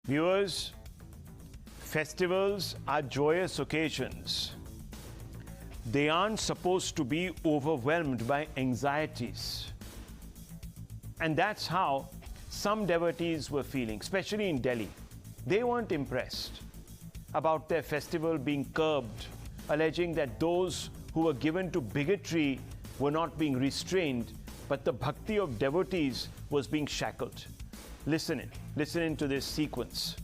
Viewers, festivals are joyous occasions. They aren't supposed to be overwhelmed by anxieties. And that's how some devotees were feeling, especially in Delhi. They weren't impressed about their festival being curbed, alleging that those who were given to bigotry were not being restrained, but the bhakti of devotees was being shackled. Listen in to this sequence.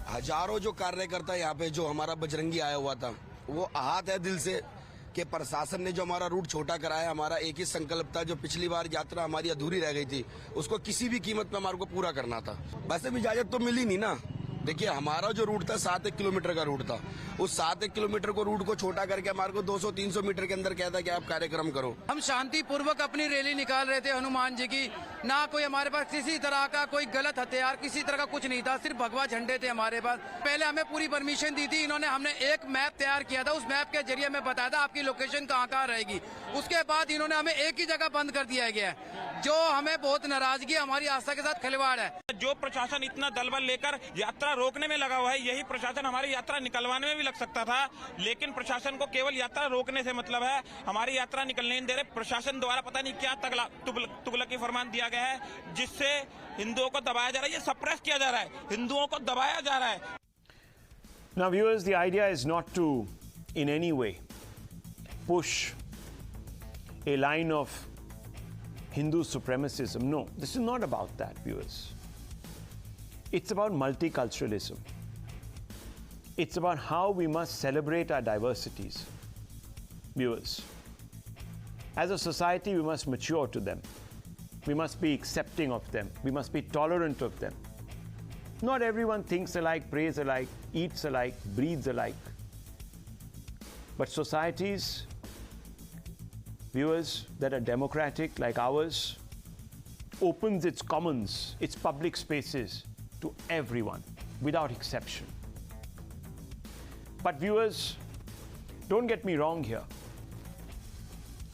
हजारों जो कार्यकर्ता यहाँ पे जो हमारा बजरंगी आया हुआ था, वो आहत है दिल से कि प्रशासन ने जो हमारा रूट छोटा कराया। हमारा एक ही संकल्प था, जो पिछली बार यात्रा हमारी अधूरी रह गई थी, उसको किसी भी कीमत पे हमारे को पूरा करना था। वैसे भी इजाजत तो मिली नहीं ना। देखिए, हमारा जो रूट था 7 किलोमीटर का रूट था। उस 7 किलोमीटर को रूट को छोटा करके हमारे को 200-300 मीटर के अंदर कहता कि आप कार्यक्रम करो। हम शांति पूर्वक अपनी रैली निकाल रहे थे हनुमान जी की। ना कोई हमारे पास किसी तरह का कोई गलत हथियार, किसी तरह का कुछ नहीं था, सिर्फ भगवा झंडे थे हमारे पास। पहले हमें पूरी परमिशन दी थी इन्होंने। हमने एक मैप तैयार किया था, उस मैप के जरिए हमें बताया था आपकी लोकेशन कहाँ कहाँ रहेगी। उसके बाद इन्होंने हमें एक ही जगह बंद कर दिया गया है, जो हमें बहुत नाराजगी, हमारी आस्था के साथ खिलवाड़ है। जो प्रशासन इतना दलबल लेकर यात्रा रोकने में लगा हुआ है, यही प्रशासन हमारी यात्रा निकलवाने में भी लग सकता था, लेकिन प्रशासन को केवल यात्रा रोकने से मतलब है, हमारी यात्रा निकलने नहीं दे रहे। प्रशासन द्वारा पता नहीं क्या तुगलकी फरमान दिया गया है, जिससे हिंदुओं को दबाया जा रहा है। ये सप्रेस किया जा रहा है, हिंदुओं को दबाया जा रहा है। Now viewers, the idea is not to in any way push a line of Hindu supremacism. No, this is not about that, viewers. It's about multiculturalism. It's about how we must celebrate our diversities. Viewers, as a society, we must mature to them. We must be accepting of them. We must be tolerant of them. Not everyone thinks alike, prays alike, eats alike, breathes alike. But societies, viewers, that are democratic like ours, opens its commons, its public spaces to everyone, without exception. But viewers, don't get me wrong here.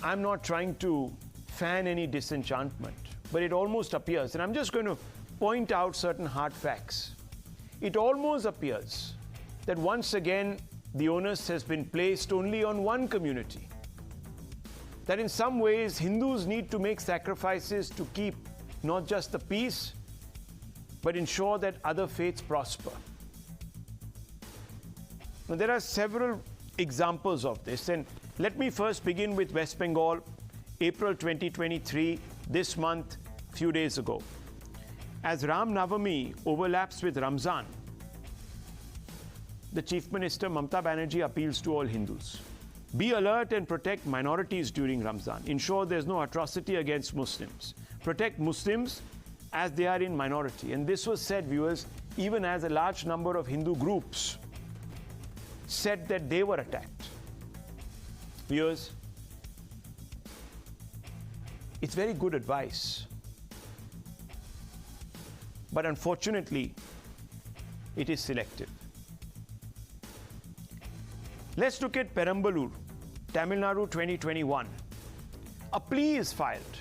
I'm not trying to fan any disenchantment, but it almost appears, and I'm just going to point out certain hard facts. It almost appears that once again the onus has been placed only on one community. That in some ways Hindus need to make sacrifices to keep not just the peace, but ensure that other faiths prosper. Now, there are several examples of this, and let me first begin with West Bengal, April 2023, this month, few days ago. As Ram Navami overlaps with Ramzan, the Chief Minister Mamata Banerjee appeals to all Hindus. Be alert and protect minorities during Ramzan. Ensure there's no atrocity against Muslims. Protect Muslims as they are in minority. And this was said, viewers, even as a large number of Hindu groups said that they were attacked. Viewers, it's very good advice. But unfortunately, it is selective. Let's look at Perambalur, Tamil Nadu 2021. A plea is filed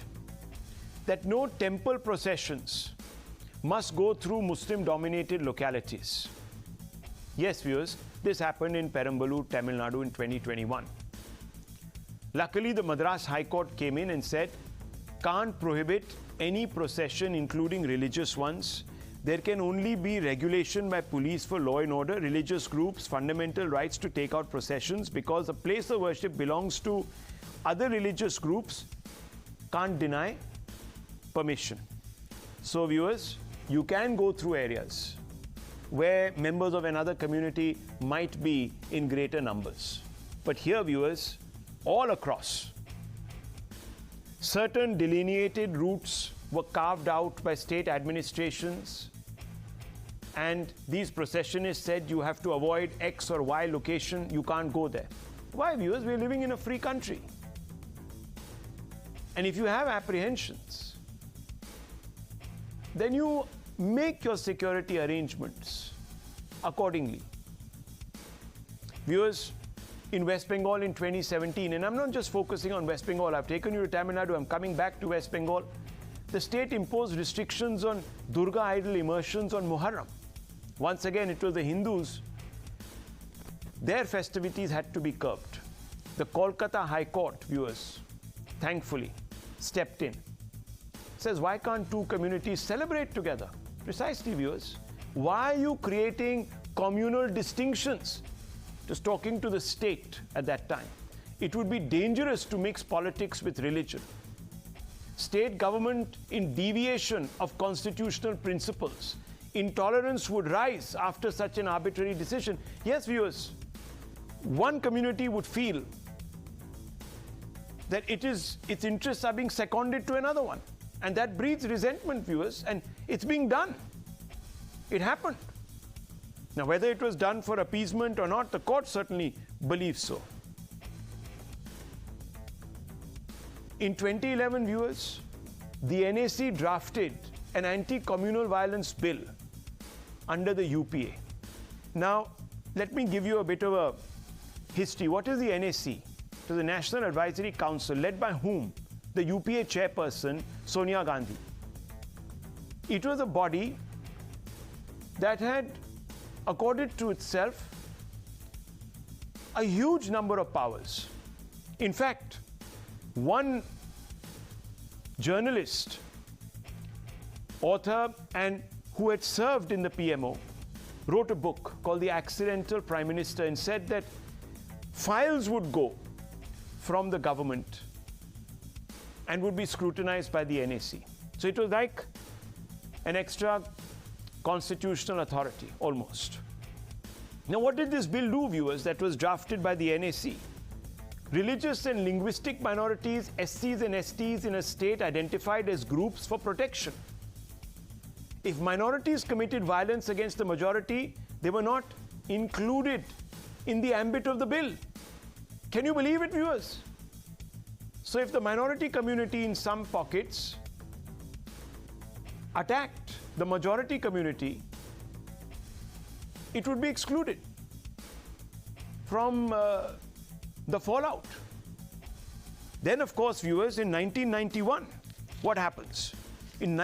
that no temple processions must go through Muslim-dominated localities. Yes, viewers, this happened in Perambalur, Tamil Nadu in 2021. Luckily, the Madras High Court came in and said, can't prohibit any procession, including religious ones. There can only be regulation by police for law and order, religious groups, fundamental rights to take out processions, because a place of worship belongs to other religious groups, can't deny permission. So viewers, you can go through areas where members of another community might be in greater numbers. But here, viewers, all across, certain delineated routes were carved out by state administrations, and these processionists said you have to avoid X or Y location, you can't go there. Why, viewers? We're living in a free country. And if you have apprehensions, then you make your security arrangements accordingly. Viewers, in West Bengal in 2017, and I'm not just focusing on West Bengal, I've taken you to Tamil Nadu, I'm coming back to West Bengal. the state imposed restrictions on Durga idol immersions on Muharram. Once again, it was the Hindus. Their festivities had to be curbed. The Kolkata High Court, viewers, thankfully, stepped in. Says, why can't two communities celebrate together? Precisely, viewers. Why are you creating communal distinctions? Just talking to the state at that time. It would be dangerous to mix politics with religion. State government in deviation of constitutional principles. Intolerance would rise after such an arbitrary decision. Yes, viewers, one community would feel that its interests are being seconded to another one. And that breeds resentment, viewers, and it's being done. It happened. Now, whether it was done for appeasement or not, the court certainly believes so. In 2011, viewers, the NAC drafted an anti-communal violence bill under the UPA. Now, let me give you a bit of a history. What is the NAC? It is the National Advisory Council, led by whom? The UPA chairperson, Sonia Gandhi. It was a body that had accorded to itself a huge number of powers. In fact, one journalist, author, and who had served in the PMO wrote a book called The Accidental Prime Minister and said that files would go from the government and would be scrutinized by the NAC. So it was like an extra constitutional authority, almost. Now, what did this bill do, viewers, that was drafted by the NAC? Religious and linguistic minorities, SCs and STs in a state identified as groups for protection. If minorities committed violence against the majority, they were not included in the ambit of the bill. Can you believe it, viewers? So if the minority community in some pockets attacked the majority community, it would be excluded from the fallout. Then, of course, viewers, in 1991, what happens? In